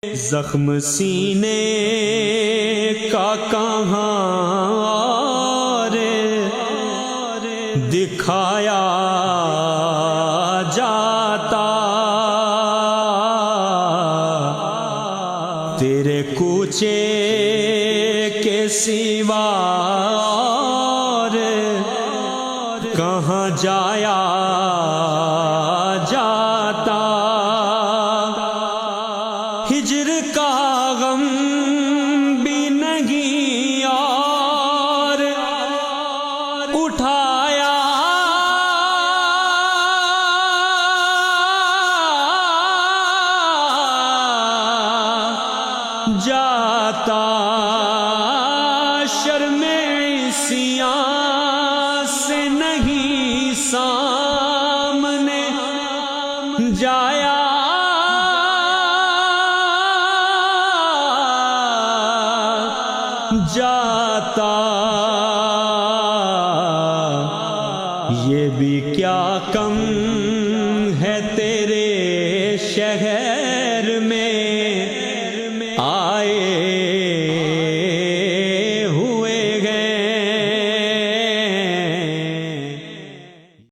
زخم سینے کا کہاں اور دکھایا جاتا، تیرے کوچے کے سوا اور کہاں جایا جاتا۔ ہجر کا غم بھی نہیں اور اٹھایا جاتا، شرم عصیاں سے نہیں سامنے جایا جاتا۔ یہ بھی کیا کم ہے تیرے شہر